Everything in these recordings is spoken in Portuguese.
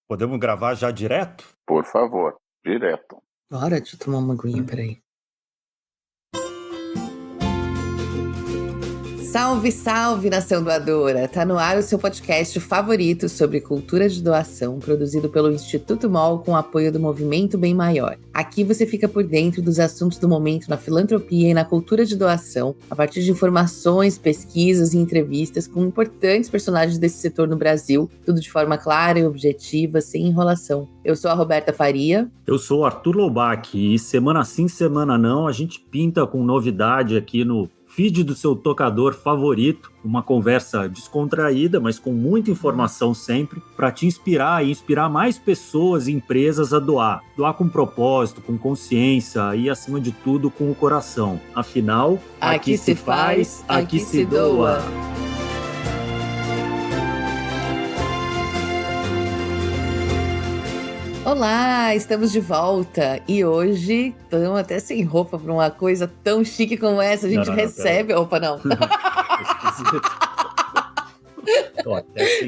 Podemos gravar já direto? Por favor, direto. Bora, deixa eu tomar uma aguinha, peraí. Salve, salve, nação doadora! Tá no ar o seu podcast favorito sobre cultura de doação, produzido pelo Instituto MOL com apoio do Movimento Bem Maior. Aqui você fica por dentro dos assuntos do momento na filantropia e na cultura de doação, a partir de informações, pesquisas e entrevistas com importantes personagens desse setor no Brasil, tudo de forma clara e objetiva, sem enrolação. Eu sou a Roberta Faria. Eu sou o Arthur Loubach e semana sim, semana não, a gente pinta com novidade aqui no feed do seu tocador favorito, uma conversa descontraída, mas com muita informação sempre, para te inspirar e inspirar mais pessoas e empresas a doar. Doar com propósito, com consciência e, acima de tudo, com o coração. Afinal, aqui se faz, aqui se doa. Olá, estamos de volta e hoje estamos até sem roupa para uma coisa tão chique como essa. A gente recebe... Opa, não.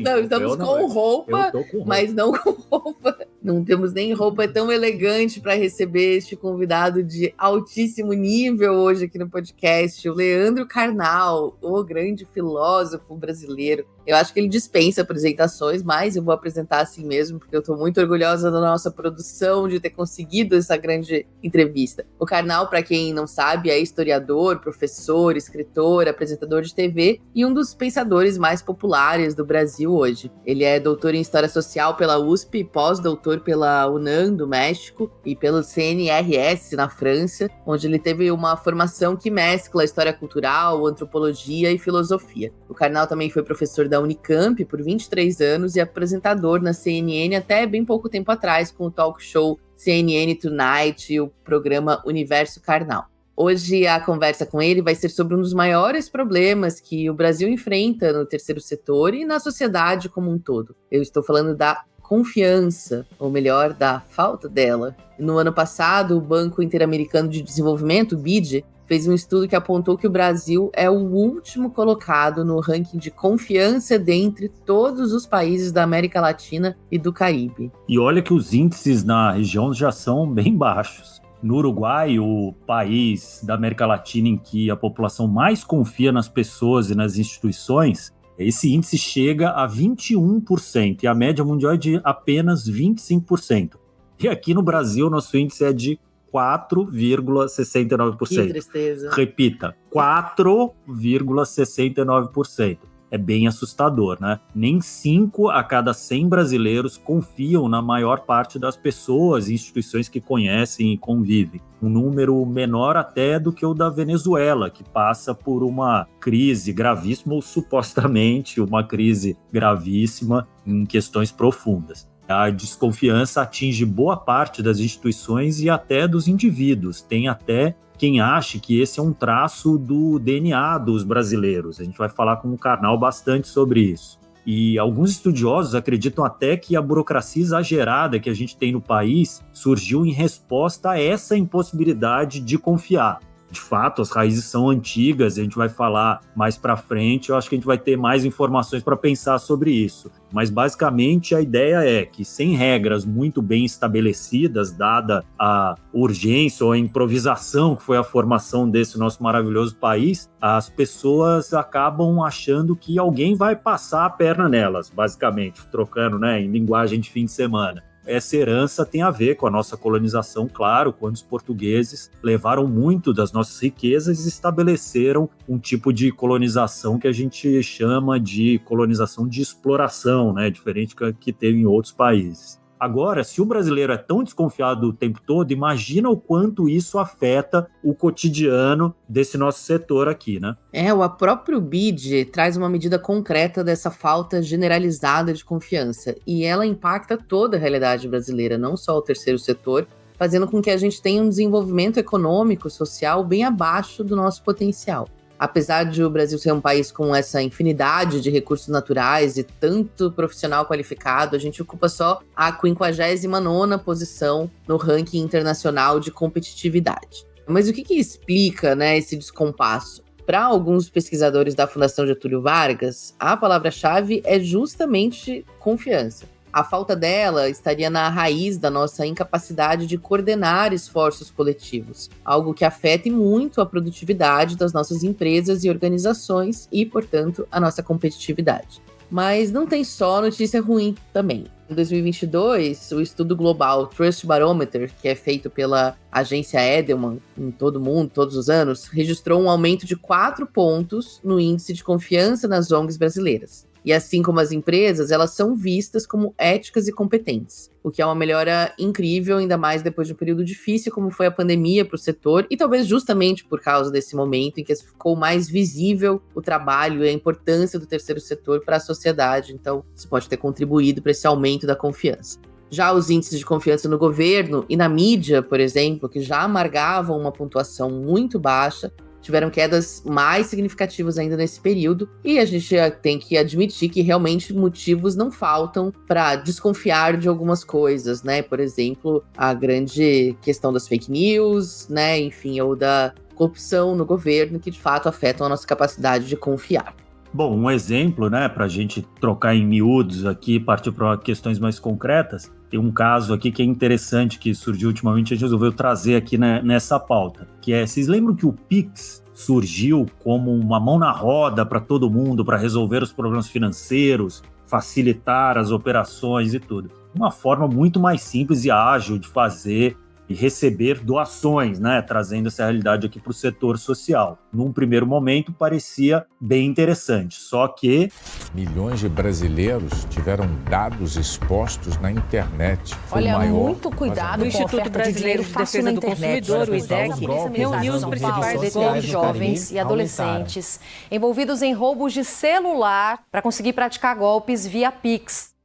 Não, estamos com roupa, mas não com roupa. Não temos nem roupa tão elegante para receber este convidado de altíssimo nível hoje aqui no podcast, o Leandro Carnal, o grande filósofo brasileiro. Eu acho que ele dispensa apresentações, mas eu vou apresentar assim mesmo, porque eu estou muito orgulhosa da nossa produção de ter conseguido essa grande entrevista. O Carnal, para quem não sabe, é historiador, professor, escritor, apresentador de TV e um dos pensadores mais populares do Brasil hoje. Ele é doutor em História Social pela USP, pós-doutor pela UNAM do México e pelo CNRS na França, onde ele teve uma formação que mescla história cultural, antropologia e filosofia. O Carnal também foi professor da Unicamp por 23 anos e apresentador na CNN até bem pouco tempo atrás com o talk show CNN Tonight e o programa Universo Carnal. Hoje a conversa com ele vai ser sobre um dos maiores problemas que o Brasil enfrenta no terceiro setor e na sociedade como um todo. Eu estou falando da confiança, ou melhor, da falta dela. No ano passado, o Banco Interamericano de Desenvolvimento, o BID, fez um estudo que apontou que o Brasil é o último colocado no ranking de confiança dentre todos os países da América Latina e do Caribe. E olha que os índices na região já são bem baixos. No Uruguai, o país da América Latina em que a população mais confia nas pessoas e nas instituições, esse índice chega a 21% e a média mundial é de apenas 25%. E aqui no Brasil, nosso índice é de 4,69%. Que tristeza. Repita, 4,69%. É bem assustador, né? Nem 5 a cada 100 brasileiros confiam na maior parte das pessoas e instituições que conhecem e convivem. Um número menor até do que o da Venezuela, que passa por uma crise gravíssima, ou supostamente uma crise gravíssima em questões profundas. A desconfiança atinge boa parte das instituições e até dos indivíduos. Tem até quem acha que esse é um traço do DNA dos brasileiros. A gente vai falar com o Carnal bastante sobre isso. E alguns estudiosos acreditam até que a burocracia exagerada que a gente tem no país surgiu em resposta a essa impossibilidade de confiar. De fato, as raízes são antigas, a gente vai falar mais para frente, eu acho que a gente vai ter mais informações para pensar sobre isso. Mas, basicamente, a ideia é que, sem regras muito bem estabelecidas, dada a urgência ou a improvisação que foi a formação desse nosso maravilhoso país, as pessoas acabam achando que alguém vai passar a perna nelas, basicamente, trocando, né, em linguagem de fim de semana. Essa herança tem a ver com a nossa colonização, claro, quando os portugueses levaram muito das nossas riquezas e estabeleceram um tipo de colonização que a gente chama de colonização de exploração, né? Diferente do que teve em outros países. Agora, se o brasileiro é tão desconfiado o tempo todo, imagina o quanto isso afeta o cotidiano desse nosso setor aqui, né? O próprio BID traz uma medida concreta dessa falta generalizada de confiança, e ela impacta toda a realidade brasileira, não só o terceiro setor, fazendo com que a gente tenha um desenvolvimento econômico, social, bem abaixo do nosso potencial. Apesar de o Brasil ser um país com essa infinidade de recursos naturais e tanto profissional qualificado, a gente ocupa só a 59ª posição no ranking internacional de competitividade. Mas o que explica, né, esse descompasso? Para alguns pesquisadores da Fundação Getúlio Vargas, a palavra-chave é justamente confiança. A falta dela estaria na raiz da nossa incapacidade de coordenar esforços coletivos, algo que afeta muito a produtividade das nossas empresas e organizações e, portanto, a nossa competitividade. Mas não tem só notícia ruim também. Em 2022, o estudo global Trust Barometer, que é feito pela agência Edelman em todo o mundo, todos os anos, registrou um aumento de 4 pontos no índice de confiança nas ONGs brasileiras. E assim como as empresas, elas são vistas como éticas e competentes, o que é uma melhora incrível, ainda mais depois de um período difícil como foi a pandemia para o setor, e talvez justamente por causa desse momento em que ficou mais visível o trabalho e a importância do terceiro setor para a sociedade. Então, isso pode ter contribuído para esse aumento da confiança. Já os índices de confiança no governo e na mídia, por exemplo, que já amargavam uma pontuação muito baixa, tiveram quedas mais significativas ainda nesse período, e a gente tem que admitir que realmente motivos não faltam para desconfiar de algumas coisas, né? Por exemplo, a grande questão das fake news, né? Enfim, ou da corrupção no governo, que de fato afetam a nossa capacidade de confiar. Bom, um exemplo, né, para a gente trocar em miúdos aqui e partir para questões mais concretas, tem um caso aqui que é interessante, que surgiu ultimamente, a gente resolveu trazer aqui nessa pauta, que é, vocês lembram que o Pix surgiu como uma mão na roda para todo mundo, para resolver os problemas financeiros, facilitar as operações e tudo? Uma forma muito mais simples e ágil de fazer e receber doações, né, trazendo essa realidade aqui para o setor social. Num primeiro momento, parecia bem interessante, só que... Milhões de brasileiros tiveram dados expostos na internet. Foi Olha, maior, muito cuidado com o Instituto Brasileiro de Defesa do Consumidor, o IDEC, reuniu os principais grupos de jovens e adolescentes envolvidos em roubos de celular para conseguir praticar golpes via Pix.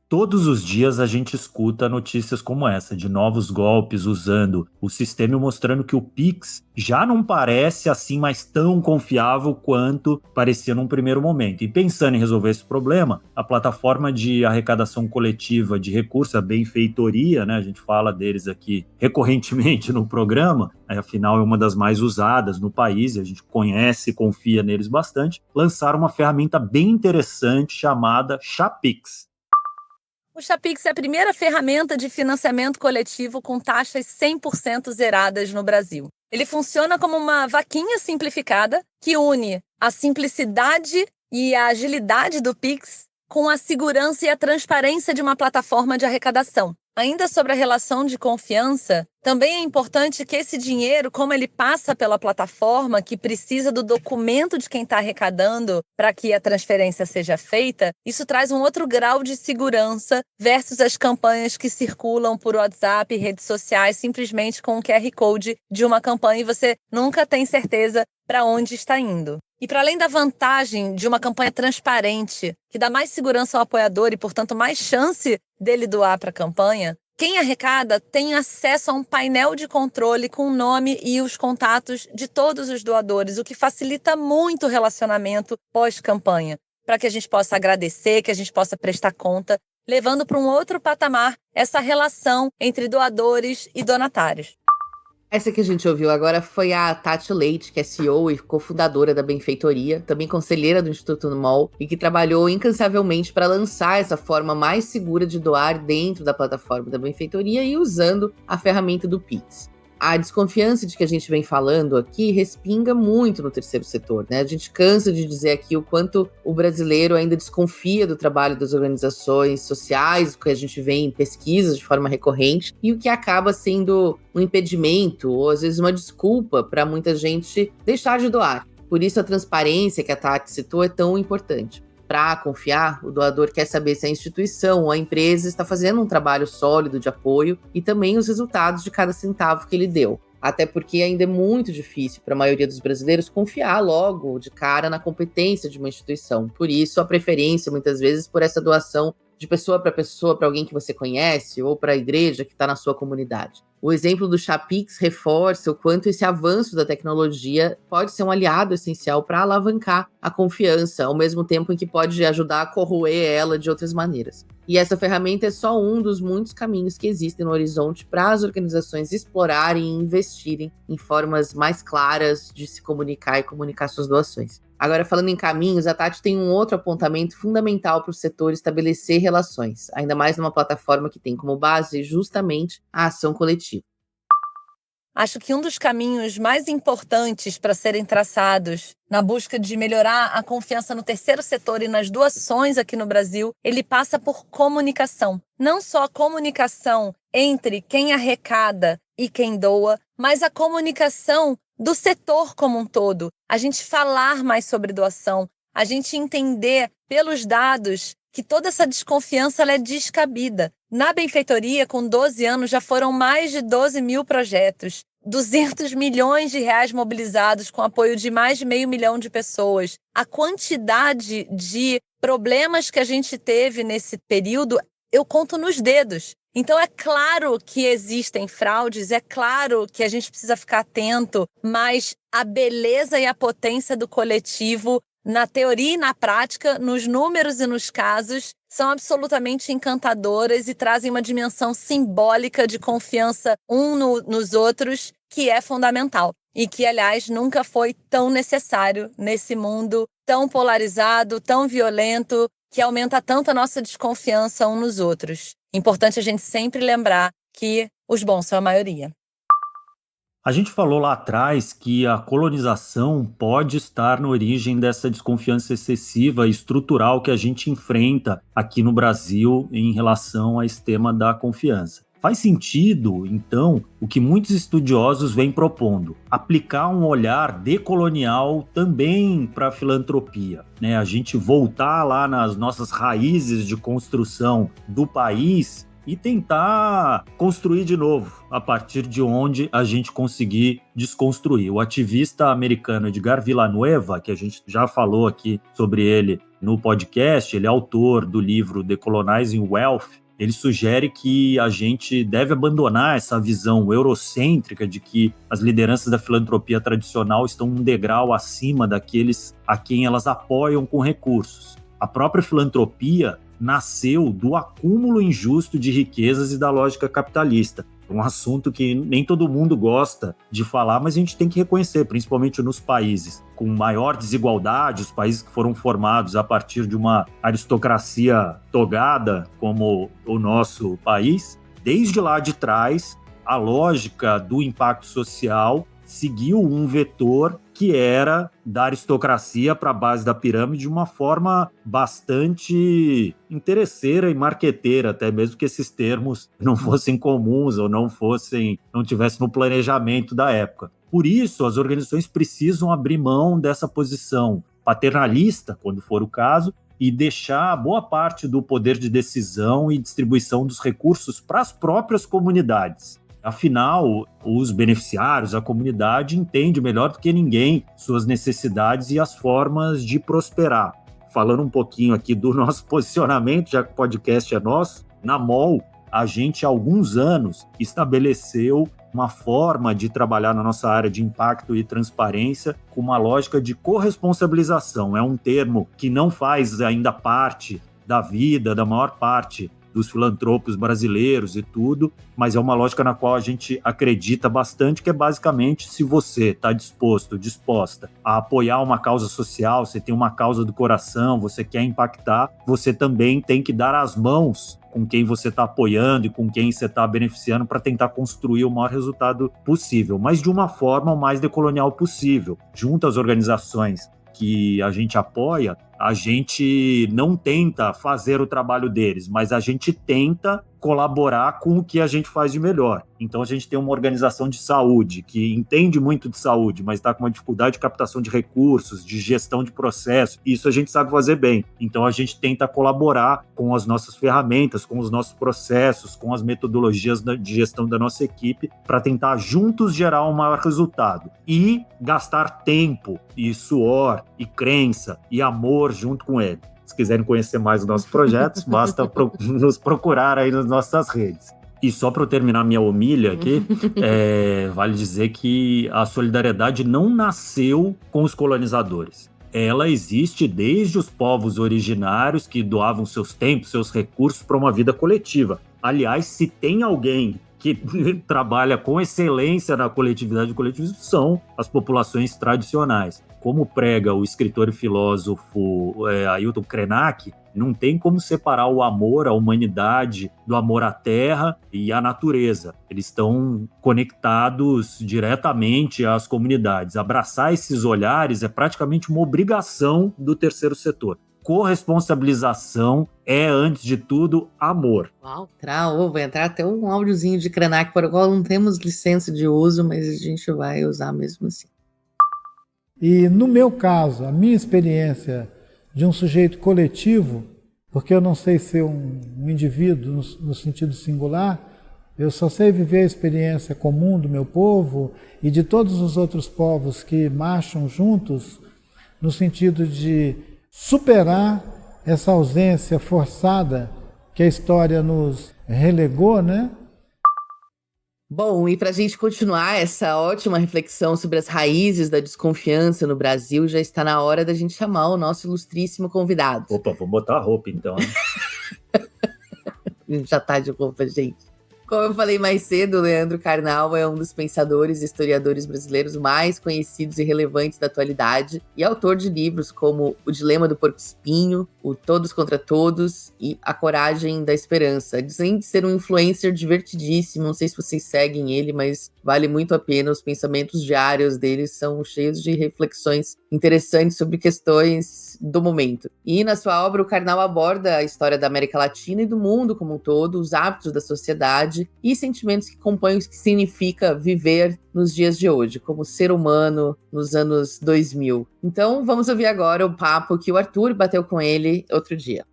Todos os dias a gente escuta notícias como essa, de novos golpes usando o sistema e mostrando que o Pix já não parece assim mais tão confiável quanto parecia num primeiro momento. E pensando em resolver esse problema, a plataforma de arrecadação coletiva de recursos, a Benfeitoria, né, a gente fala deles aqui recorrentemente no programa, afinal é uma das mais usadas no país, a gente conhece e confia neles bastante, lançaram uma ferramenta bem interessante chamada Chapix. O Chapix é a primeira ferramenta de financiamento coletivo com taxas 100% zeradas no Brasil. Ele funciona como uma vaquinha simplificada que une a simplicidade e a agilidade do Pix com a segurança e a transparência de uma plataforma de arrecadação. Ainda sobre a relação de confiança, também é importante que esse dinheiro, como ele passa pela plataforma, que precisa do documento de quem está arrecadando para que a transferência seja feita, isso traz um outro grau de segurança versus as campanhas que circulam por WhatsApp e redes sociais simplesmente com o QR Code de uma campanha e você nunca tem certeza para onde está indo. E para além da vantagem de uma campanha transparente, que dá mais segurança ao apoiador e, portanto, mais chance dele doar para a campanha, quem arrecada tem acesso a um painel de controle com o nome e os contatos de todos os doadores, o que facilita muito o relacionamento pós-campanha, para que a gente possa agradecer, que a gente possa prestar conta, levando para um outro patamar essa relação entre doadores e donatários. Essa que a gente ouviu agora foi a Tati Leite, que é CEO e cofundadora da Benfeitoria, também conselheira do Instituto MOL, e que trabalhou incansavelmente para lançar essa forma mais segura de doar dentro da plataforma da Benfeitoria e usando a ferramenta do Pix. A desconfiança de que a gente vem falando aqui respinga muito no terceiro setor, né? A gente cansa de dizer aqui o quanto o brasileiro ainda desconfia do trabalho das organizações sociais, o que a gente vê em pesquisas de forma recorrente, e o que acaba sendo um impedimento ou às vezes uma desculpa para muita gente deixar de doar. Por isso a transparência que a Tati citou é tão importante. Para confiar, o doador quer saber se a instituição ou a empresa está fazendo um trabalho sólido de apoio e também os resultados de cada centavo que ele deu. Até porque ainda é muito difícil para a maioria dos brasileiros confiar logo de cara na competência de uma instituição. Por isso, a preferência, muitas vezes, por essa doação de pessoa, para alguém que você conhece ou para a igreja que está na sua comunidade. O exemplo do Chapix reforça o quanto esse avanço da tecnologia pode ser um aliado essencial para alavancar a confiança, ao mesmo tempo em que pode ajudar a corroer ela de outras maneiras. E essa ferramenta é só um dos muitos caminhos que existem no horizonte para as organizações explorarem e investirem em formas mais claras de se comunicar e comunicar suas doações. Agora, falando em caminhos, a Tati tem um outro apontamento fundamental para o setor estabelecer relações, ainda mais numa plataforma que tem como base justamente a ação coletiva. Acho que um dos caminhos mais importantes para serem traçados na busca de melhorar a confiança no terceiro setor e nas doações aqui no Brasil, ele passa por comunicação. Não só a comunicação entre quem arrecada e quem doa, mas a comunicação do setor como um todo. A gente falar mais sobre doação, a gente entender pelos dados que toda essa desconfiança ela é descabida. Na benfeitoria, com 12 anos, já foram mais de 12 mil projetos, 200 milhões de reais mobilizados com apoio de mais de 500 mil de pessoas. A quantidade de problemas que a gente teve nesse período, eu conto nos dedos. Então é claro que existem fraudes, é claro que a gente precisa ficar atento, mas a beleza e a potência do coletivo, na teoria e na prática, nos números e nos casos, são absolutamente encantadoras e trazem uma dimensão simbólica de confiança nos outros, que é fundamental. E que, aliás, nunca foi tão necessário nesse mundo tão polarizado, tão violento, que aumenta tanto a nossa desconfiança uns nos outros. Importante a gente sempre lembrar que os bons são a maioria. A gente falou lá atrás que a colonização pode estar na origem dessa desconfiança excessiva e estrutural que a gente enfrenta aqui no Brasil em relação a esse tema da confiança. Faz sentido, então, o que muitos estudiosos vêm propondo, aplicar um olhar decolonial também para a filantropia, né? A gente voltar lá nas nossas raízes de construção do país e tentar construir de novo, a partir de onde a gente conseguir desconstruir. O ativista americano Edgar Villanueva, que a gente já falou aqui sobre ele no podcast, ele é autor do livro Decolonizing Wealth, ele sugere que a gente deve abandonar essa visão eurocêntrica de que as lideranças da filantropia tradicional estão um degrau acima daqueles a quem elas apoiam com recursos. A própria filantropia nasceu do acúmulo injusto de riquezas e da lógica capitalista. É um assunto que nem todo mundo gosta de falar, mas a gente tem que reconhecer, principalmente nos países com maior desigualdade, os países que foram formados a partir de uma aristocracia togada, como o nosso país. Desde lá de trás, a lógica do impacto social seguiu um vetor que era da aristocracia para a base da pirâmide de uma forma bastante interesseira e marqueteira, até mesmo que esses termos não fossem comuns ou não tivessem no planejamento da época. Por isso, as organizações precisam abrir mão dessa posição paternalista, quando for o caso, e deixar boa parte do poder de decisão e distribuição dos recursos para as próprias comunidades. Afinal, os beneficiários, a comunidade, entende melhor do que ninguém suas necessidades e as formas de prosperar. Falando um pouquinho aqui do nosso posicionamento, já que o podcast é nosso, na MOL, a gente há alguns anos estabeleceu uma forma de trabalhar na nossa área de impacto e transparência com uma lógica de corresponsabilização. É um termo que não faz ainda parte da vida da maior parte dos filantropos brasileiros e tudo, mas é uma lógica na qual a gente acredita bastante, que é basicamente, se você está disposta a apoiar uma causa social, você tem uma causa do coração, você quer impactar, você também tem que dar as mãos com quem você está apoiando e com quem você está beneficiando para tentar construir o maior resultado possível, mas de uma forma o mais decolonial possível, junto às organizações que a gente apoia. A gente não tenta fazer o trabalho deles, mas a gente tenta colaborar com o que a gente faz de melhor. Então a gente tem uma organização de saúde que entende muito de saúde, mas está com uma dificuldade de captação de recursos, de gestão de processo. Isso a gente sabe fazer bem. Então a gente tenta colaborar com as nossas ferramentas, com os nossos processos, com as metodologias de gestão da nossa equipe para tentar juntos gerar um maior resultado. E gastar tempo e suor e crença e amor junto com ele. Se quiserem conhecer mais os nossos projetos, basta nos procurar aí nas nossas redes. E só para eu terminar minha homilha aqui, vale dizer que a solidariedade não nasceu com os colonizadores. Ela existe desde os povos originários que doavam seus tempos, seus recursos para uma vida coletiva. Aliás, se tem alguém que trabalha com excelência na coletividade e coletivismo são as populações tradicionais. Como prega o escritor e filósofo Ailton Krenak, não tem como separar o amor à humanidade do amor à terra e à natureza. Eles estão conectados diretamente às comunidades. Abraçar esses olhares é praticamente uma obrigação do terceiro setor. Corresponsabilização é, antes de tudo, amor. Uau, vai entrar até um áudiozinho de Krenak, para o qual não temos licença de uso, mas a gente vai usar mesmo assim. E no meu caso, a minha experiência de um sujeito coletivo, porque eu não sei ser um indivíduo no sentido singular, eu só sei viver a experiência comum do meu povo e de todos os outros povos que marcham juntos, no sentido de superar essa ausência forçada que a história nos relegou, né? Bom, e para a gente continuar essa ótima reflexão sobre as raízes da desconfiança no Brasil, já está na hora da gente chamar o nosso ilustríssimo convidado. Opa, vou botar a roupa então. Já tá de roupa, gente. Como eu falei mais cedo, o Leandro Carnal é um dos pensadores e historiadores brasileiros mais conhecidos e relevantes da atualidade e autor de livros como O Dilema do Porco-Espinho, O Todos contra Todos e A Coragem da Esperança. Dizem de ser um influencer divertidíssimo, não sei se vocês seguem ele, mas vale muito a pena. Os pensamentos diários dele são cheios de reflexões interessantes sobre questões do momento. E na sua obra, o Carnal aborda a história da América Latina e do mundo como um todo, os hábitos da sociedade e sentimentos que compõem o que significa viver nos dias de hoje, como ser humano nos anos 2000. Então, vamos ouvir agora o papo que o Arthur bateu com ele outro dia.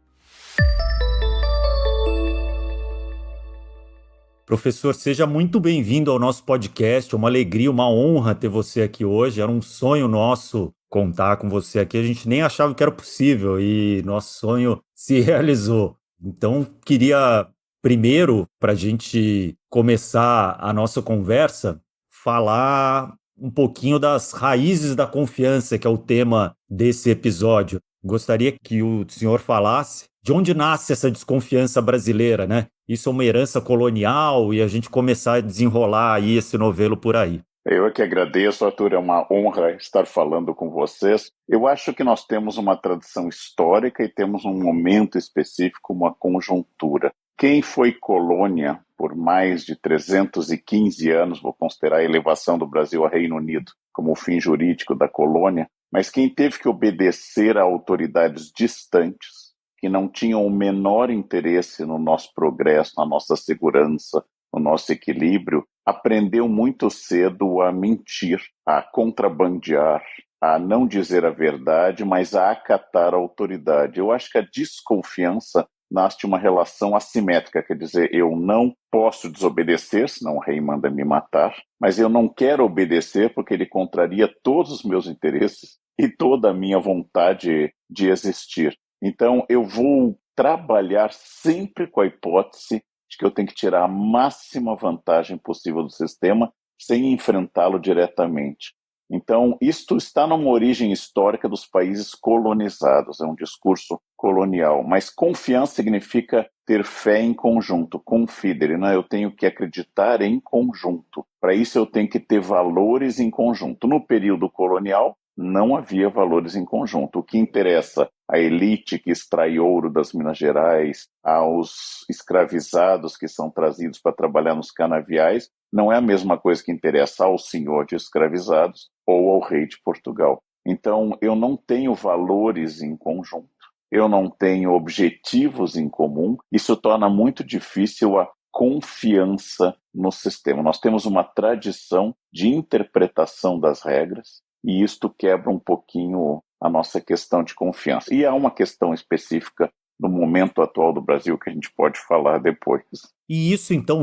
Professor, seja muito bem-vindo ao nosso podcast. É uma alegria, uma honra ter você aqui hoje. Era um sonho nosso contar com você aqui. A gente nem achava que era possível e nosso sonho se realizou. Então, queria primeiro, para a gente começar a nossa conversa, falar um pouquinho das raízes da confiança, que é o tema desse episódio. Gostaria que o senhor falasse de onde nasce essa desconfiança brasileira, né? Isso é uma herança colonial e a gente começar a desenrolar aí esse novelo por aí. Eu é que agradeço, Arthur, é uma honra estar falando com vocês. Eu acho que nós temos uma tradição histórica e temos um momento específico, uma conjuntura. Quem foi colônia por mais de 315 anos, vou considerar a elevação do Brasil ao Reino Unido como o fim jurídico da colônia, mas quem teve que obedecer a autoridades distantes, que não tinham o menor interesse no nosso progresso, na nossa segurança, no nosso equilíbrio, aprendeu muito cedo a mentir, a contrabandear, a não dizer a verdade, mas a acatar a autoridade. Eu acho que a desconfiança nasce de uma relação assimétrica, quer dizer, eu não posso desobedecer, senão o rei manda me matar, mas eu não quero obedecer porque ele contraria todos os meus interesses e toda a minha vontade de existir. Então, eu vou trabalhar sempre com a hipótese de que eu tenho que tirar a máxima vantagem possível do sistema sem enfrentá-lo diretamente. Então, isto está numa origem histórica dos países colonizados, é um discurso colonial, mas confiança significa ter fé em conjunto, confidere, né? Eu tenho que acreditar em conjunto. Para isso eu tenho que ter valores em conjunto. No período colonial, não havia valores em conjunto. O que interessa à elite que extrai ouro das Minas Gerais, aos escravizados que são trazidos para trabalhar nos canaviais, não é a mesma coisa que interessa ao senhor de escravizados ou ao rei de Portugal. Então, eu não tenho valores em conjunto, eu não tenho objetivos em comum, isso torna muito difícil a confiança no sistema. Nós temos uma tradição de interpretação das regras, e isto quebra um pouquinho a nossa questão de confiança. E há uma questão específica no momento atual do Brasil que a gente pode falar depois. E isso, então,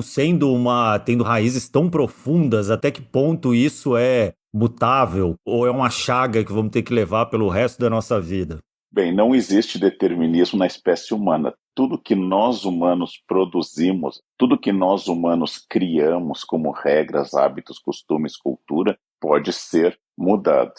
tendo raízes tão profundas, até que ponto isso é mutável ou é uma chaga que vamos ter que levar pelo resto da nossa vida? Bem, não existe determinismo na espécie humana. Tudo que nós humanos produzimos, tudo que nós humanos criamos como regras, hábitos, costumes, cultura, pode ser mudado.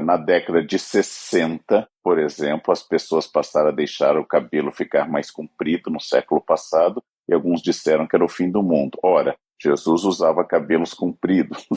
Na década de 60, por exemplo, as pessoas passaram a deixar o cabelo ficar mais comprido no século passado e alguns disseram que era o fim do mundo. Ora, Jesus usava cabelos compridos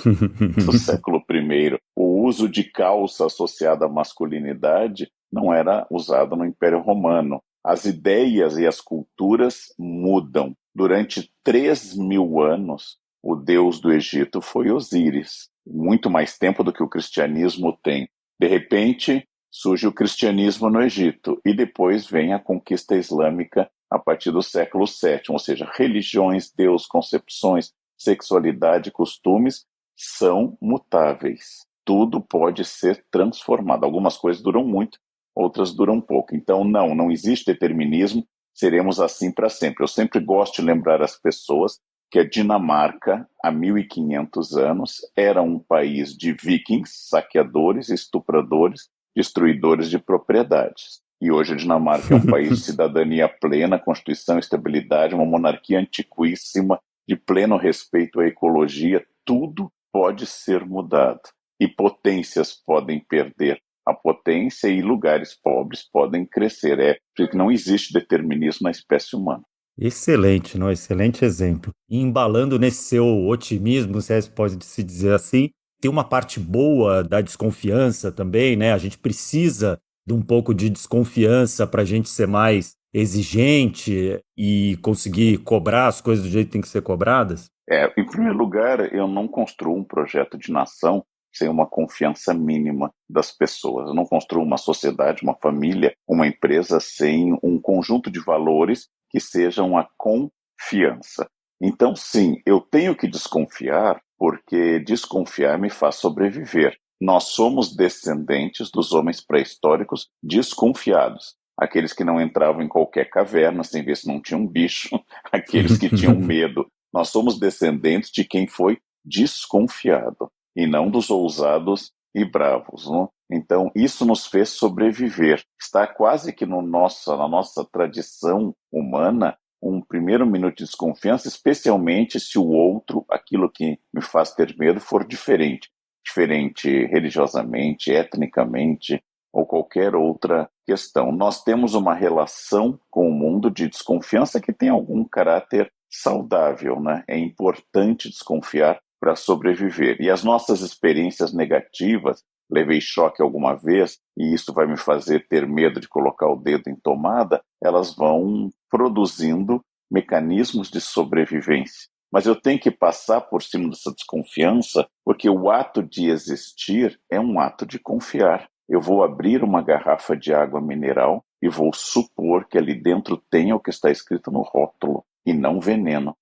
no século I. O uso de calça associada à masculinidade não era usado no Império Romano. As ideias e as culturas mudam. Durante 3.000 anos, o deus do Egito foi Osíris. Muito mais tempo do que o cristianismo tem. De repente, surge o cristianismo no Egito e depois vem a conquista islâmica a partir do século VII, ou seja, religiões, Deus, concepções, sexualidade, costumes são mutáveis. Tudo pode ser transformado. Algumas coisas duram muito, outras duram pouco. Então, não existe determinismo, seremos assim para sempre. Eu sempre gosto de lembrar as pessoas que a Dinamarca, há 1.500 anos, era um país de vikings, saqueadores, estupradores, destruidores de propriedades. E hoje a Dinamarca é um país de cidadania plena, constituição, estabilidade, uma monarquia antiquíssima, de pleno respeito à ecologia. Tudo pode ser mudado. E potências podem perder a potência e lugares pobres podem crescer. Porque não existe determinismo na espécie humana. Excelente, não? Excelente exemplo. E embalando nesse seu otimismo, se pode se dizer assim, tem uma parte boa da desconfiança também, né? A gente precisa de um pouco de desconfiança para a gente ser mais exigente e conseguir cobrar as coisas do jeito que tem que ser cobradas? Em primeiro lugar, eu não construo um projeto de nação sem uma confiança mínima das pessoas. Eu não construo uma sociedade, uma família, uma empresa sem um conjunto de valores que sejam a confiança. Então, sim, eu tenho que desconfiar, porque desconfiar me faz sobreviver. Nós somos descendentes dos homens pré-históricos desconfiados. Aqueles que não entravam em qualquer caverna sem ver se não tinha um bicho, aqueles que tinham medo. Nós somos descendentes de quem foi desconfiado, e não dos ousados e bravos. Não? Então, isso nos fez sobreviver. Está quase que na nossa tradição humana, um primeiro minuto de desconfiança, especialmente se o outro, aquilo que me faz ter medo, for diferente. Diferente religiosamente, etnicamente, ou qualquer outra questão. Nós temos uma relação com o mundo de desconfiança que tem algum caráter saudável, né? É importante desconfiar para sobreviver. E as nossas experiências negativas, levei choque alguma vez, e isso vai me fazer ter medo de colocar o dedo em tomada, elas vão produzindo mecanismos de sobrevivência. Mas eu tenho que passar por cima dessa desconfiança, porque o ato de existir é um ato de confiar. Eu vou abrir uma garrafa de água mineral e vou supor que ali dentro tem o que está escrito no rótulo, e não veneno.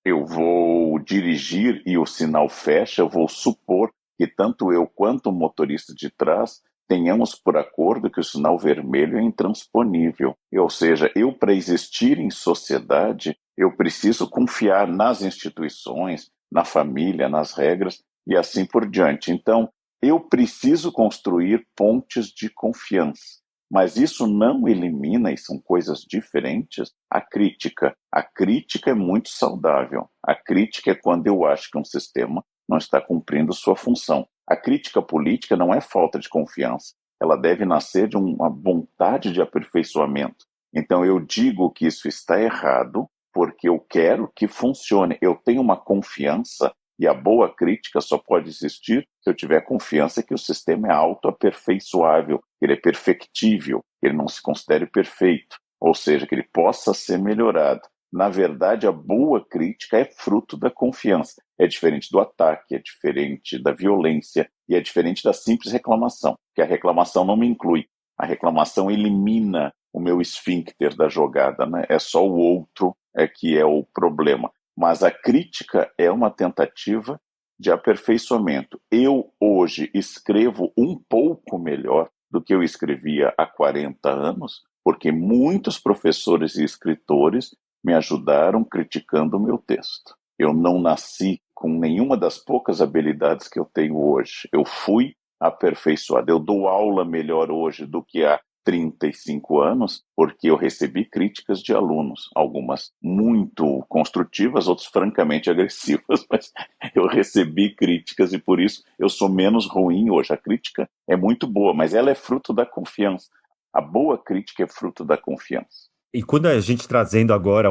Eu vou dirigir e o sinal fecha, eu vou supor que tanto eu quanto o motorista de trás tenhamos por acordo que o sinal vermelho é intransponível. Ou seja, eu, para existir em sociedade, eu preciso confiar nas instituições, na família, nas regras e assim por diante. Então, eu preciso construir pontes de confiança. Mas isso não elimina, e são coisas diferentes, a crítica. A crítica é muito saudável. A crítica é quando eu acho que um sistema não está cumprindo sua função. A crítica política não é falta de confiança. Ela deve nascer de uma vontade de aperfeiçoamento. Então eu digo que isso está errado porque eu quero que funcione. Eu tenho uma confiança, e a boa crítica só pode existir se eu tiver confiança que o sistema é autoaperfeiçoável, que ele é perfectível, que ele não se considere perfeito, ou seja, que ele possa ser melhorado. Na verdade, a boa crítica é fruto da confiança. É diferente do ataque, é diferente da violência e é diferente da simples reclamação, porque a reclamação não me inclui. A reclamação elimina o meu esfíncter da jogada, né? É só o outro que é o problema. Mas a crítica é uma tentativa de aperfeiçoamento. Eu, hoje, escrevo um pouco melhor do que eu escrevia há 40 anos, porque muitos professores e escritores me ajudaram criticando o meu texto. Eu não nasci com nenhuma das poucas habilidades que eu tenho hoje. Eu fui aperfeiçoado. Eu dou aula melhor hoje do que há 35 anos, porque eu recebi críticas de alunos, algumas muito construtivas, outras francamente agressivas, mas eu recebi críticas e por isso eu sou menos ruim hoje. A crítica é muito boa, mas ela é fruto da confiança. A boa crítica é fruto da confiança. E quando a gente trazendo agora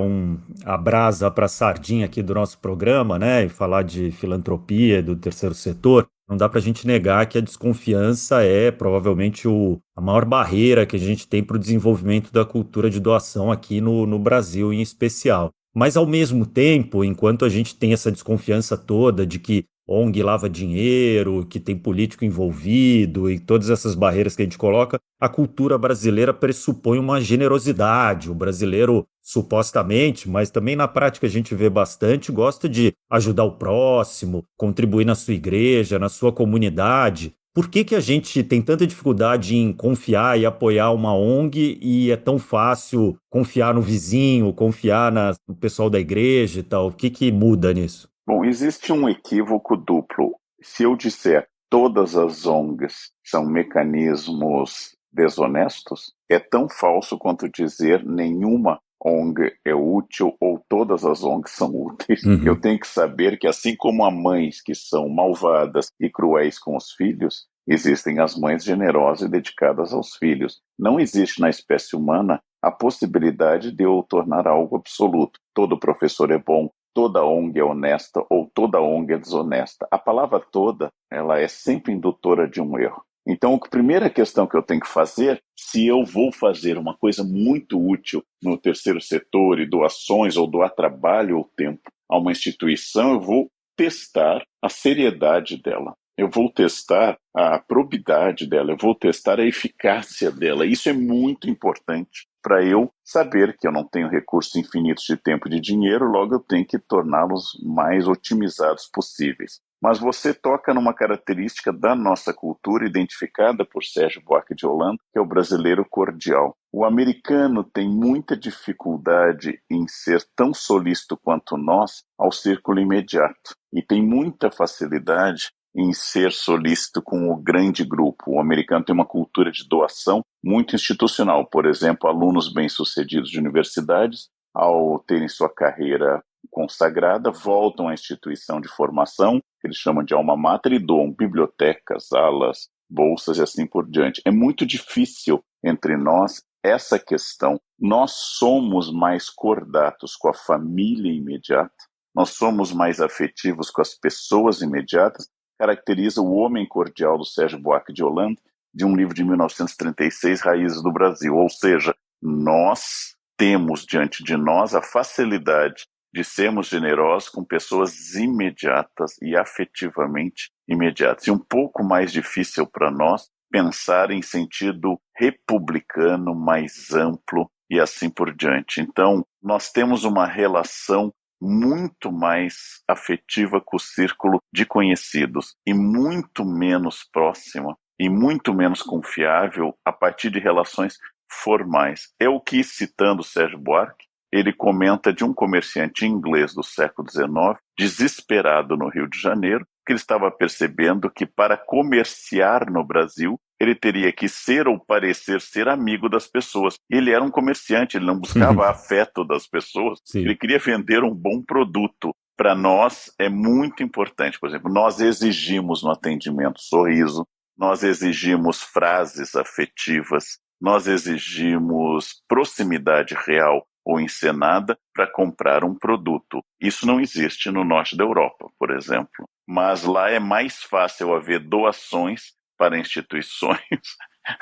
a brasa para a sardinha aqui do nosso programa, né, e falar de filantropia, do terceiro setor, não dá para a gente negar que a desconfiança é provavelmente a maior barreira que a gente tem para o desenvolvimento da cultura de doação aqui no Brasil em especial. Mas, ao mesmo tempo, enquanto a gente tem essa desconfiança toda de que ONG lava dinheiro, que tem político envolvido e todas essas barreiras que a gente coloca, a cultura brasileira pressupõe uma generosidade. O brasileiro, supostamente, mas também na prática a gente vê bastante, gosta de ajudar o próximo, contribuir na sua igreja, na sua comunidade. Por que a gente tem tanta dificuldade em confiar e apoiar uma ONG e é tão fácil confiar no vizinho, confiar no pessoal da igreja e tal? O que muda nisso? Bom, existe um equívoco duplo. Se eu disser todas as ONGs são mecanismos desonestos, é tão falso quanto dizer nenhuma ONG é útil ou todas as ONGs são úteis. Eu tenho que saber que, assim como há mães que são malvadas e cruéis com os filhos, existem as mães generosas e dedicadas aos filhos. Não existe na espécie humana a possibilidade de eu tornar algo absoluto. Todo professor é bom, toda ONG é honesta ou toda ONG é desonesta. A palavra toda, ela é sempre indutora de um erro. Então, a primeira questão que eu tenho que fazer, se eu vou fazer uma coisa muito útil no terceiro setor e doações ou doar trabalho ou tempo a uma instituição, eu vou testar a seriedade dela. Eu vou testar a probidade dela, eu vou testar a eficácia dela. Isso é muito importante para eu saber que eu não tenho recursos infinitos de tempo e de dinheiro, logo eu tenho que torná-los mais otimizados possíveis. Mas você toca numa característica da nossa cultura identificada por Sérgio Buarque de Holanda, que é o brasileiro cordial. O americano tem muita dificuldade em ser tão solícito quanto nós ao círculo imediato e tem muita facilidade em ser solícito com o grande grupo. O americano tem uma cultura de doação muito institucional. Por exemplo, alunos bem-sucedidos de universidades, ao terem sua carreira consagrada, voltam à instituição de formação, que eles chamam de alma mater, e doam bibliotecas, alas, bolsas e assim por diante. É muito difícil entre nós essa questão. Nós somos mais cordatos com a família imediata, nós somos mais afetivos com as pessoas imediatas, caracteriza o homem cordial do Sérgio Buarque de Holanda, de um livro de 1936, Raízes do Brasil. Ou seja, nós temos diante de nós a facilidade de sermos generosos com pessoas imediatas e afetivamente imediatas. E um pouco mais difícil para nós pensar em sentido republicano, mais amplo e assim por diante. Então, nós temos uma relação muito mais afetiva com o círculo de conhecidos e muito menos próxima e muito menos confiável a partir de relações formais. É o que, citando Sérgio Buarque, ele comenta de um comerciante inglês do século XIX, desesperado no Rio de Janeiro, que ele estava percebendo que para comerciar no Brasil, ele teria que ser ou parecer ser amigo das pessoas. Ele era um comerciante, ele não buscava afeto das pessoas, ele queria vender um bom produto. Para nós é muito importante, por exemplo, nós exigimos no atendimento sorriso, nós exigimos frases afetivas, nós exigimos proximidade real ou encenada para comprar um produto. Isso não existe no norte da Europa, por exemplo. Mas lá é mais fácil haver doações para instituições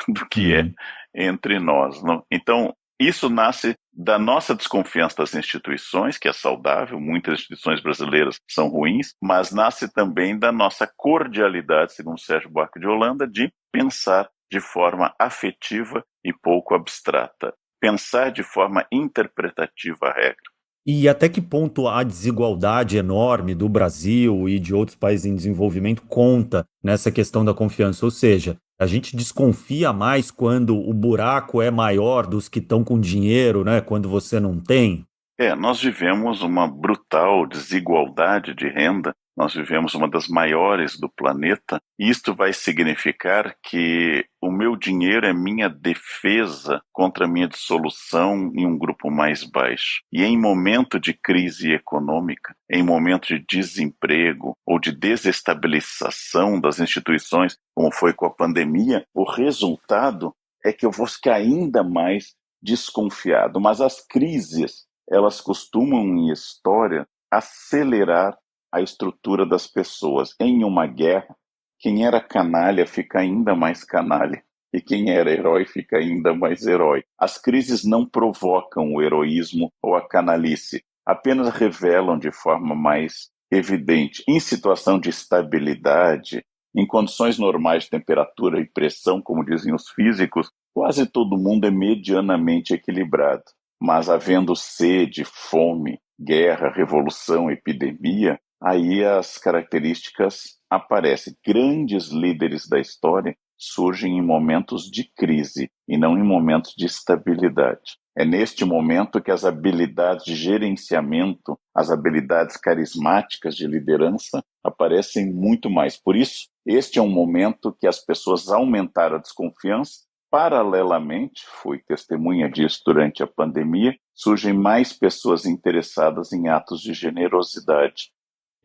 do que é entre nós. Não? Então, isso nasce da nossa desconfiança das instituições, que é saudável, muitas instituições brasileiras são ruins, mas nasce também da nossa cordialidade, segundo Sérgio Buarque de Holanda, de pensar de forma afetiva e pouco abstrata. Pensar de forma interpretativa a regra. E até que ponto a desigualdade enorme do Brasil e de outros países em desenvolvimento conta nessa questão da confiança? Ou seja, a gente desconfia mais quando o buraco é maior dos que estão com dinheiro, né? Quando você não tem? Nós vivemos uma brutal desigualdade de renda, nós vivemos uma das maiores do planeta, e isto vai significar que o meu dinheiro é minha defesa contra a minha dissolução em um grupo mais baixo. E em momento de crise econômica, em momento de desemprego ou de desestabilização das instituições, como foi com a pandemia, o resultado é que eu vou ficar ainda mais desconfiado. Mas as crises, elas costumam, em história, acelerar a estrutura das pessoas. Em uma guerra, quem era canalha fica ainda mais canalha. E quem era herói fica ainda mais herói. As crises não provocam o heroísmo ou a canalice, apenas revelam de forma mais evidente. Em situação de estabilidade, em condições normais de temperatura e pressão, como dizem os físicos, quase todo mundo é medianamente equilibrado. Mas havendo sede, fome, guerra, revolução, epidemia, aí as características aparecem. Grandes líderes da história surgem em momentos de crise e não em momentos de estabilidade. É neste momento que as habilidades de gerenciamento, as habilidades carismáticas de liderança aparecem muito mais. Por isso, este é um momento que as pessoas aumentaram a desconfiança. Paralelamente, fui testemunha disso durante a pandemia, surgem mais pessoas interessadas em atos de generosidade,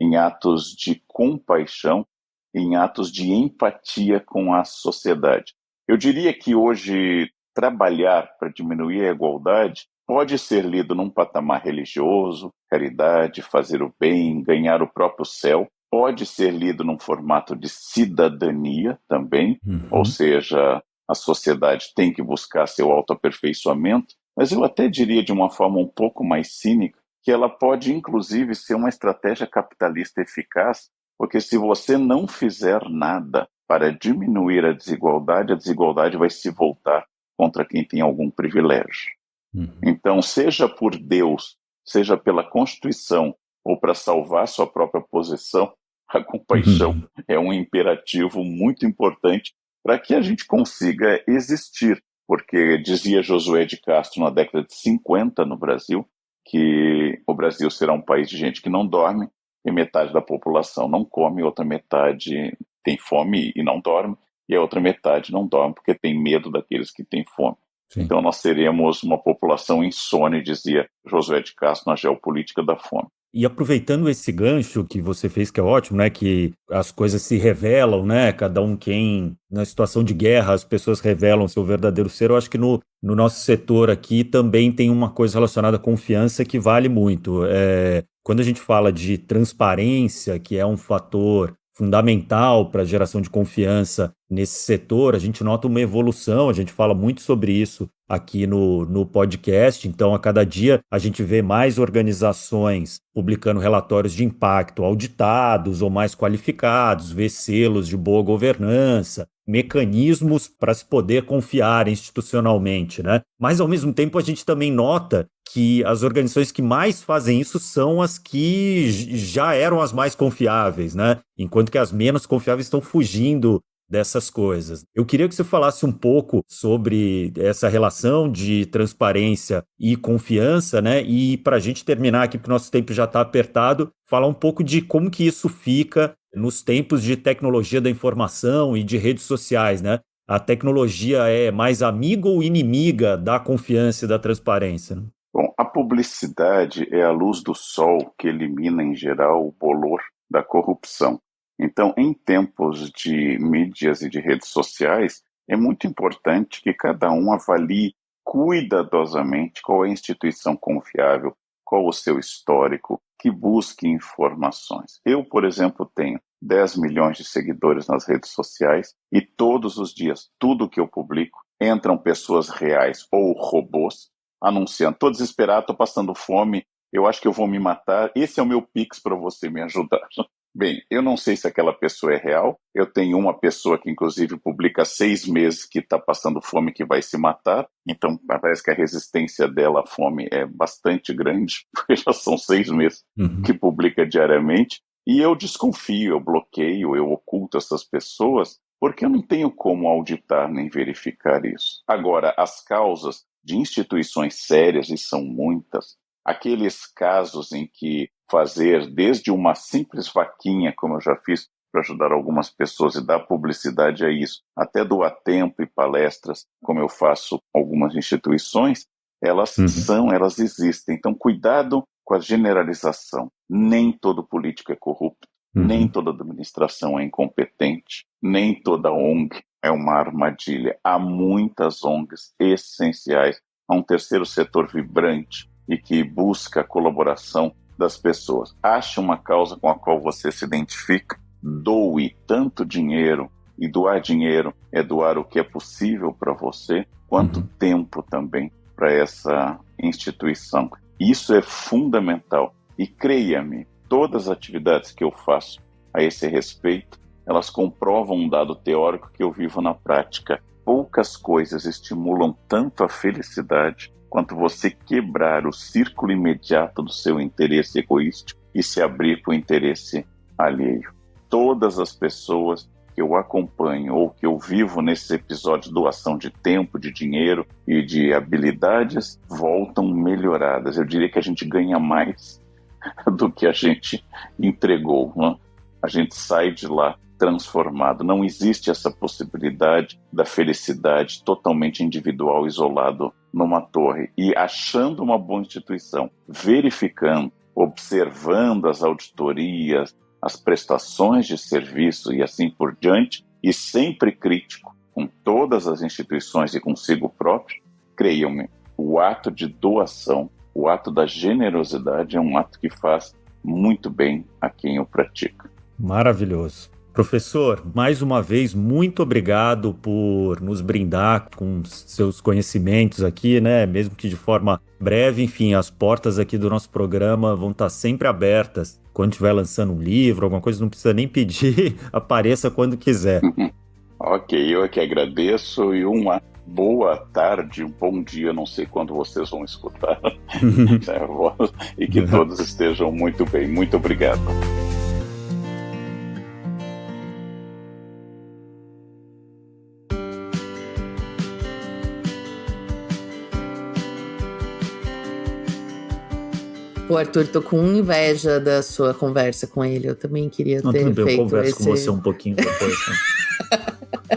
em atos de compaixão, em atos de empatia com a sociedade. Eu diria que hoje trabalhar para diminuir a igualdade pode ser lido num patamar religioso, caridade, fazer o bem, ganhar o próprio céu, pode ser lido num formato de cidadania também, ou seja, a sociedade tem que buscar seu autoaperfeiçoamento, mas eu até diria de uma forma um pouco mais cínica que ela pode inclusive ser uma estratégia capitalista eficaz, porque se você não fizer nada para diminuir a desigualdade vai se voltar contra quem tem algum privilégio. Então, seja por Deus, seja pela Constituição, ou para salvar sua própria posição, a compaixão é um imperativo muito importante para que a gente consiga existir. Porque dizia Josué de Castro na década de 50 no Brasil, que o Brasil será um país de gente que não dorme, e metade da população não come, outra metade tem fome e não dorme, e a outra metade não dorme porque tem medo daqueles que têm fome. Sim. Então nós seremos uma população insone, dizia Josué de Castro na Geopolítica da Fome. E aproveitando esse gancho que você fez, que é ótimo, né, que as coisas se revelam, né, cada um na situação de guerra, as pessoas revelam seu verdadeiro ser, eu acho que no nosso setor aqui também tem uma coisa relacionada à confiança que vale muito. Quando a gente fala de transparência, que é um fator fundamental para a geração de confiança nesse setor, a gente nota uma evolução, a gente fala muito sobre isso aqui no podcast, então a cada dia a gente vê mais organizações publicando relatórios de impacto auditados ou mais qualificados, vê selos de boa governança, mecanismos para se poder confiar institucionalmente, né? Mas ao mesmo tempo a gente também nota que as organizações que mais fazem isso são as que já eram as mais confiáveis, né? Enquanto que as menos confiáveis estão fugindo dessas coisas. Eu queria que você falasse um pouco sobre essa relação de transparência e confiança, né? E para a gente terminar aqui, porque o nosso tempo já está apertado, falar um pouco de como que isso fica nos tempos de tecnologia da informação e de redes sociais, né? A tecnologia é mais amiga ou inimiga da confiança e da transparência, né? Bom, a publicidade é a luz do sol que elimina, em geral, o bolor da corrupção. Então, em tempos de mídias e de redes sociais, é muito importante que cada um avalie cuidadosamente qual é a instituição confiável, qual o seu histórico, que busque informações. Eu, por exemplo, tenho 10 milhões de seguidores nas redes sociais e todos os dias, tudo que eu publico, entram pessoas reais ou robôs anunciando, estou desesperado, estou passando fome, eu acho que eu vou me matar, esse é o meu Pix para você me ajudar. Bem, eu não sei se aquela pessoa é real, eu tenho uma pessoa que inclusive publica 6 meses que está passando fome, que vai se matar, então parece que a resistência dela à fome é bastante grande, porque já são 6 meses que publica diariamente, e eu desconfio, eu bloqueio, eu oculto essas pessoas, porque eu não tenho como auditar nem verificar isso. Agora, as causas de instituições sérias, e são muitas, aqueles casos em que fazer desde uma simples vaquinha, como eu já fiz para ajudar algumas pessoas e dar publicidade a isso, até doar tempo e palestras, como eu faço algumas instituições, elas existem. Então, cuidado com a generalização. Nem todo político é corrupto, nem toda administração é incompetente, nem toda ONG é uma armadilha. Há muitas ONGs essenciais a um terceiro setor vibrante e que busca a colaboração das pessoas. Ache uma causa com a qual você se identifica, doe tanto dinheiro, e doar dinheiro é doar o que é possível para você, quanto tempo também para essa instituição. Isso é fundamental. E creia-me, todas as atividades que eu faço a esse respeito, elas comprovam um dado teórico que eu vivo na prática. Poucas coisas estimulam tanto a felicidade quanto você quebrar o círculo imediato do seu interesse egoístico e se abrir para o interesse alheio. Todas as pessoas que eu acompanho ou que eu vivo nesses episódios de doação de tempo, de dinheiro e de habilidades voltam melhoradas. Eu diria que a gente ganha mais do que a gente entregou, né? A gente sai de lá transformado. Não existe essa possibilidade da felicidade totalmente individual, isolado numa torre. E achando uma boa instituição, verificando, observando as auditorias, as prestações de serviço e assim por diante, e sempre crítico com todas as instituições e consigo próprio, creiam-me, o ato de doação, o ato da generosidade é um ato que faz muito bem a quem o pratica. Maravilhoso. Professor, mais uma vez, muito obrigado por nos brindar com seus conhecimentos aqui, né? Mesmo que de forma breve, enfim, as portas aqui do nosso programa vão estar sempre abertas. Quando estiver lançando um livro, alguma coisa, não precisa nem pedir, apareça quando quiser. Ok, eu é que agradeço e uma boa tarde, um bom dia, não sei quando vocês vão escutar, e que todos estejam muito bem. Muito obrigado. Pô, Arthur, tô com inveja da sua conversa com ele. Eu também queria ter feito eu converso esse... com você um pouquinho depois. Né?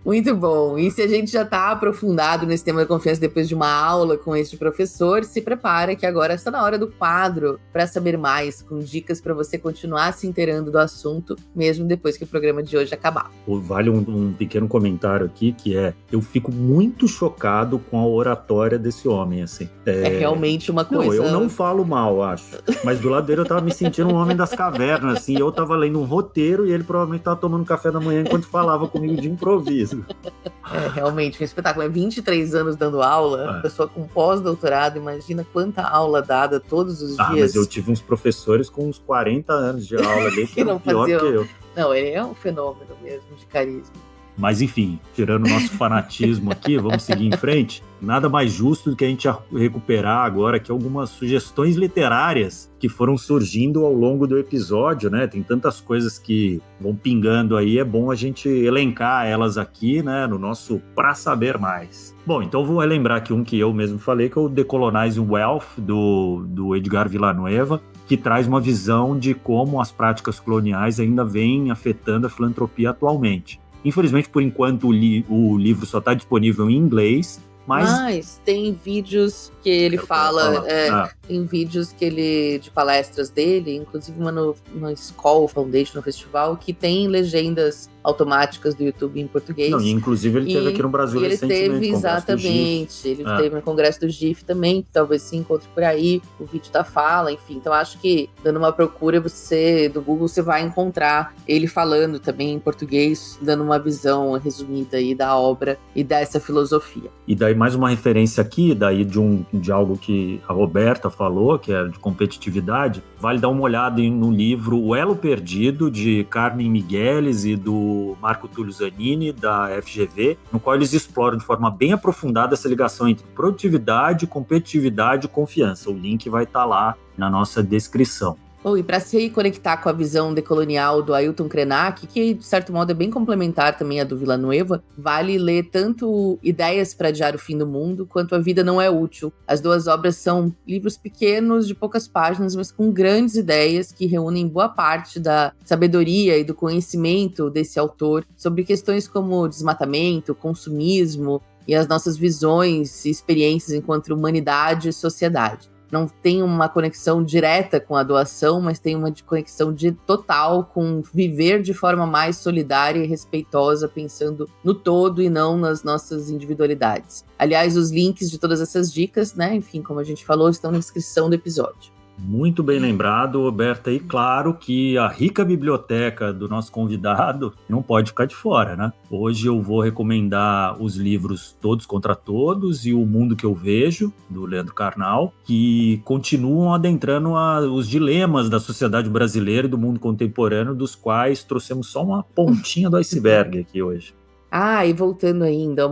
Muito bom. E se a gente já está aprofundado nesse tema da confiança depois de uma aula com este professor, se prepara que agora está na hora do quadro para saber mais, com dicas para você continuar se inteirando do assunto, mesmo depois que o programa de hoje acabar. Vale um pequeno comentário aqui, que eu fico muito chocado com a oratória desse homem, assim. É realmente uma coisa... Não, eu não falo mal, acho. Mas do lado dele eu tava me sentindo um homem das cavernas, assim. Eu tava lendo um roteiro e ele provavelmente tava tomando café da manhã enquanto falava comigo de improviso. É realmente um espetáculo. É 23 anos dando aula, pessoa com pós-doutorado, imagina quanta aula dada todos os dias. Mas eu tive uns professores com uns 40 anos de aula ali, que eram pior que eu. Não, ele é um fenômeno mesmo de carisma. Mas enfim, tirando o nosso fanatismo aqui, vamos seguir em frente. Nada mais justo do que a gente recuperar agora aqui algumas sugestões literárias que foram surgindo ao longo do episódio, né? Tem tantas coisas que vão pingando aí, é bom a gente elencar elas aqui, né? No nosso Pra Saber Mais. Bom, então vou lembrar aqui um que eu mesmo falei, que é o Decolonizing Wealth, do Edgar Villanueva, que traz uma visão de como as práticas coloniais ainda vêm afetando a filantropia atualmente. Infelizmente, por enquanto, o livro só está disponível em inglês, mas tem vídeos que ele fala, tem vídeos que ele, de palestras dele, inclusive uma no Skoll Foundation, no festival, que tem legendas automáticas do YouTube em português. Não, e inclusive ele teve aqui no Brasil recentemente. Ele teve, exatamente. Ele teve no Congresso do GIF também, que talvez se encontre por aí, o vídeo da fala, enfim. Então acho que, dando uma procura do Google, você vai encontrar ele falando também em português, dando uma visão resumida aí da obra e dessa filosofia. E daí mais uma referência aqui, daí de algo que a Roberta falou, que é de competitividade, vale dar uma olhada no livro O Elo Perdido, de Carmen Migueles e do Marco Túlio Zanini, da FGV, no qual eles exploram de forma bem aprofundada essa ligação entre produtividade, competitividade e confiança. O link vai estar lá na nossa descrição. E para se conectar com a visão decolonial do Ailton Krenak, que de certo modo é bem complementar também à do Villanueva, vale ler tanto Ideias para Adiar o Fim do Mundo, quanto A Vida Não é Útil. As duas obras são livros pequenos, de poucas páginas, mas com grandes ideias que reúnem boa parte da sabedoria e do conhecimento desse autor sobre questões como desmatamento, consumismo e as nossas visões e experiências enquanto humanidade e sociedade. não tem uma conexão direta com a doação, mas tem uma conexão total com viver de forma mais solidária e respeitosa, pensando no todo e não nas nossas individualidades. Aliás, os links de todas essas dicas, né, enfim, como a gente falou, estão na descrição do episódio. Muito bem lembrado, Roberta, e claro que a rica biblioteca do nosso convidado não pode ficar de fora, né? Hoje eu vou recomendar os livros Todos contra Todos e O Mundo que Eu Vejo, do Leandro Carnal, que continuam adentrando os dilemas da sociedade brasileira e do mundo contemporâneo, dos quais trouxemos só uma pontinha do iceberg aqui hoje. E voltando ainda,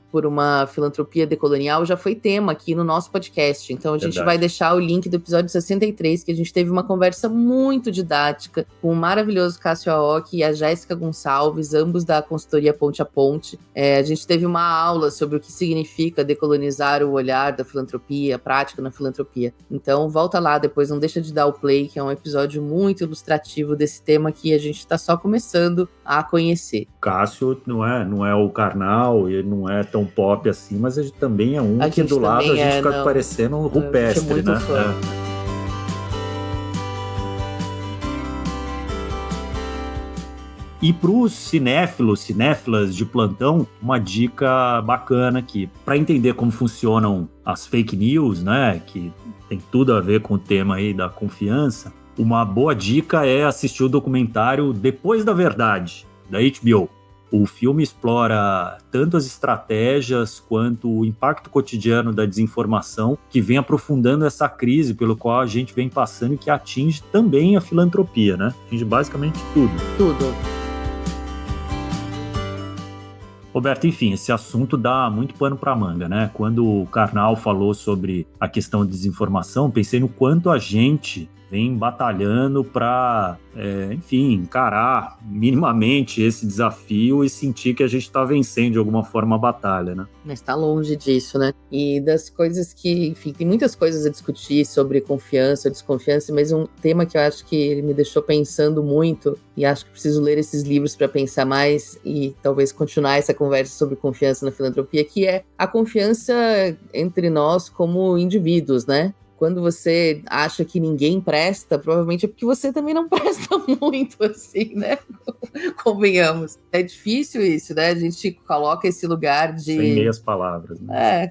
por uma filantropia decolonial, já foi tema aqui no nosso podcast. Então a gente vai deixar o link do episódio 63, que a gente teve uma conversa muito didática com o maravilhoso Cássio Aoki e a Jéssica Gonçalves, ambos da consultoria Ponte a Ponte. A gente teve uma aula sobre o que significa decolonizar o olhar da filantropia, a prática na filantropia. Então volta lá depois, não deixa de dar o play, que é um episódio muito ilustrativo desse tema que a gente está só começando a conhecer. Cássio não é o Carnal, ele não é tão pop assim, mas a gente também é um que do lado a gente fica parecendo um rupestre, né? E para os cinéfilas de plantão, uma dica bacana aqui, para entender como funcionam as fake news, né, que tem tudo a ver com o tema aí da confiança, uma boa dica é assistir o documentário Depois da Verdade, da HBO. O filme explora tanto as estratégias quanto o impacto cotidiano da desinformação, que vem aprofundando essa crise pelo qual a gente vem passando e que atinge também a filantropia, né? Atinge basicamente tudo. Tudo. Roberto, enfim, esse assunto dá muito pano para manga, né? Quando o Karnal falou sobre a questão de desinformação, pensei no quanto a gente vem batalhando para, encarar minimamente esse desafio e sentir que a gente está vencendo de alguma forma a batalha, né? Mas está longe disso, né? E das coisas que, enfim, tem muitas coisas a discutir sobre confiança, desconfiança, mas um tema que eu acho que ele me deixou pensando muito, e acho que preciso ler esses livros para pensar mais e talvez continuar essa conversa sobre confiança na filantropia, que é a confiança entre nós como indivíduos, né? Quando você acha que ninguém presta, provavelmente é porque você também não presta muito, assim, né? Convenhamos. É difícil isso, né? A gente coloca esse lugar de... Sem meias palavras, né?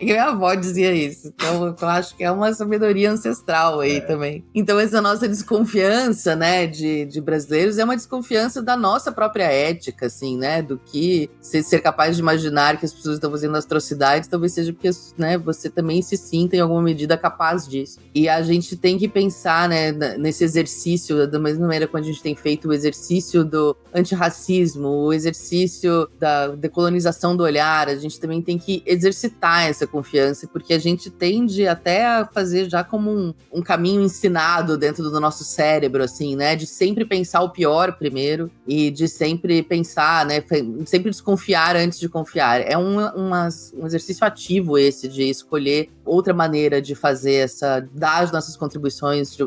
Minha avó dizia isso, então eu acho que é uma sabedoria ancestral aí também. Então essa nossa desconfiança, né, de brasileiros é uma desconfiança da nossa própria ética, assim, né, do que ser capaz de imaginar que as pessoas estão fazendo atrocidades, talvez seja porque, né, você também se sinta em alguma medida capaz disso. E a gente tem que pensar, né, nesse exercício, da mesma maneira que a gente tem feito o exercício do antirracismo, o exercício da decolonização do olhar, a gente também tem que exercitar essa confiança, porque a gente tende até a fazer já como um caminho ensinado dentro do nosso cérebro, assim, né, de sempre pensar o pior primeiro e de sempre pensar, né, sempre desconfiar antes de confiar. É um exercício ativo esse de escolher outra maneira de fazer dar as nossas contribuições, de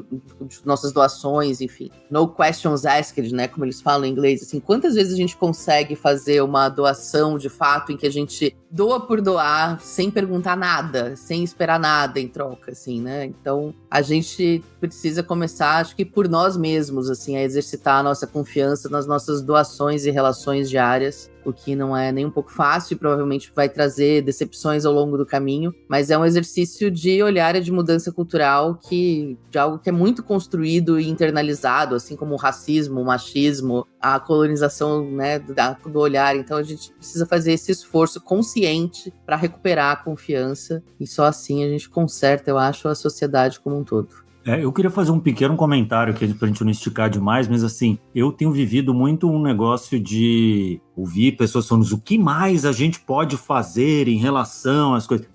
nossas doações, enfim. No questions asked, né, como eles falam em inglês, assim, quantas vezes a gente consegue fazer uma doação de fato em que a gente doa por doar, sem perguntar nada, sem esperar nada em troca, assim, né? Então, a gente precisa começar, acho que por nós mesmos, assim, a exercitar a nossa confiança nas nossas doações e relações diárias, o que não é nem um pouco fácil e provavelmente vai trazer decepções ao longo do caminho, mas é um exercício de olhar e de mudança cultural de algo que é muito construído e internalizado, assim como o racismo, o machismo, a colonização, né, do olhar. Então a gente precisa fazer esse esforço consciente para recuperar a confiança e só assim a gente conserta, eu acho, a sociedade como um todo. Eu queria fazer um pequeno comentário aqui pra gente não esticar demais, mas assim, eu tenho vivido muito um negócio de ouvir pessoas falando o que mais a gente pode fazer em relação às coisas.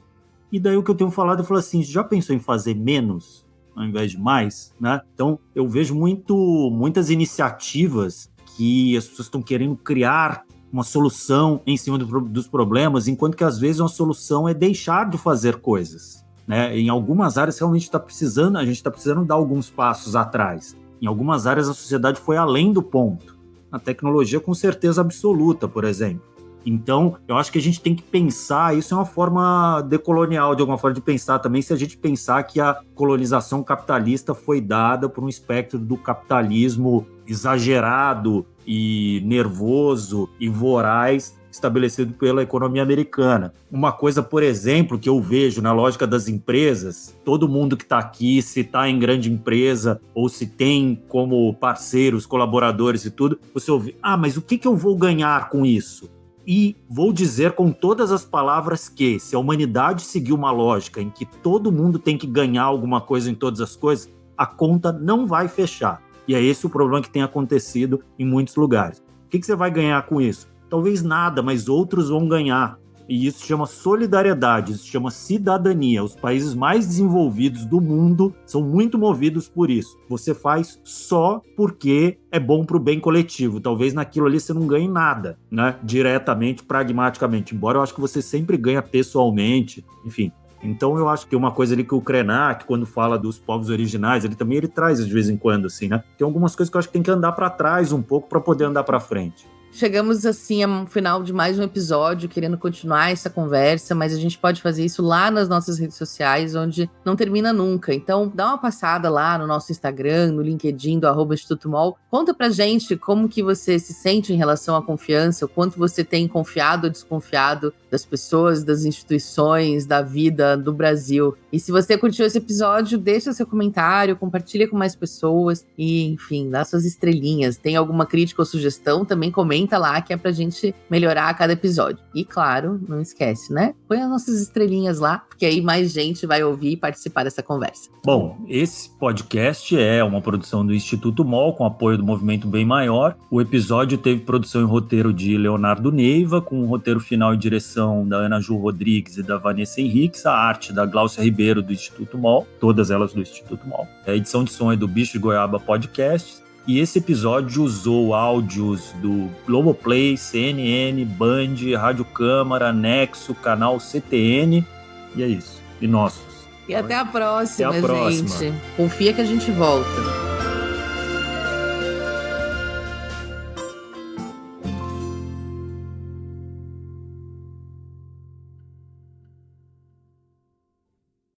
E daí o que eu tenho falado, eu falo assim, já pensou em fazer menos ao invés de mais, né? Então eu vejo muitas iniciativas que as pessoas estão querendo criar uma solução em cima dos problemas, enquanto que às vezes uma solução é deixar de fazer coisas. Né? Em algumas áreas realmente a gente está precisando dar alguns passos atrás. Em algumas áreas a sociedade foi além do ponto. Na tecnologia, com certeza absoluta, por exemplo. Então, eu acho que a gente tem que pensar, isso é uma forma decolonial, de alguma forma de pensar também, se a gente pensar que a colonização capitalista foi dada por um espectro do capitalismo exagerado e nervoso e voraz estabelecido pela economia americana. Uma coisa, por exemplo, que eu vejo na lógica das empresas, todo mundo que está aqui, se está em grande empresa ou se tem como parceiros, colaboradores e tudo, você ouve, mas o que eu vou ganhar com isso? E vou dizer com todas as palavras que, se a humanidade seguir uma lógica em que todo mundo tem que ganhar alguma coisa em todas as coisas, a conta não vai fechar. E é esse o problema que tem acontecido em muitos lugares. O que você vai ganhar com isso? Talvez nada, mas outros vão ganhar. E isso chama solidariedade, isso chama cidadania. Os países mais desenvolvidos do mundo são muito movidos por isso. Você faz só porque é bom para o bem coletivo. Talvez naquilo ali você não ganhe nada, né? Diretamente, pragmaticamente. Embora eu acho que você sempre ganha pessoalmente, enfim. Então eu acho que uma coisa ali que o Krenak, quando fala dos povos originais, ele traz de vez em quando, assim, né? Tem algumas coisas que eu acho que tem que andar para trás um pouco para poder andar para frente. Chegamos, assim, ao final de mais um episódio, querendo continuar essa conversa, mas a gente pode fazer isso lá nas nossas redes sociais, onde não termina nunca. Então, dá uma passada lá no nosso Instagram, no LinkedIn do @Instituto MOL. Conta pra gente como que você se sente em relação à confiança, o quanto você tem confiado ou desconfiado das pessoas, das instituições, da vida do Brasil. E se você curtiu esse episódio, deixa seu comentário, compartilha com mais pessoas e, enfim, dá suas estrelinhas. Tem alguma crítica ou sugestão, também comenta lá, que é pra gente melhorar a cada episódio. E claro, não esquece, né? Põe as nossas estrelinhas lá, porque aí mais gente vai ouvir e participar dessa conversa. Bom, esse podcast é uma produção do Instituto MOL, com apoio do Movimento Bem Maior. O episódio teve produção e roteiro de Leonardo Neiva, com o roteiro final e direção da Ana Ju Rodrigues e da Vanessa Henriques, a arte da Gláucia Ribeiro, do Instituto MOL, todas elas do Instituto MOL. A edição de som é do Bicho de Goiaba Podcasts. E esse episódio usou áudios do Globoplay, CNN, Band, Rádio Câmara, Nexo, canal CTN. E é isso. E nossos. E até a próxima, gente. Confia que a gente volta.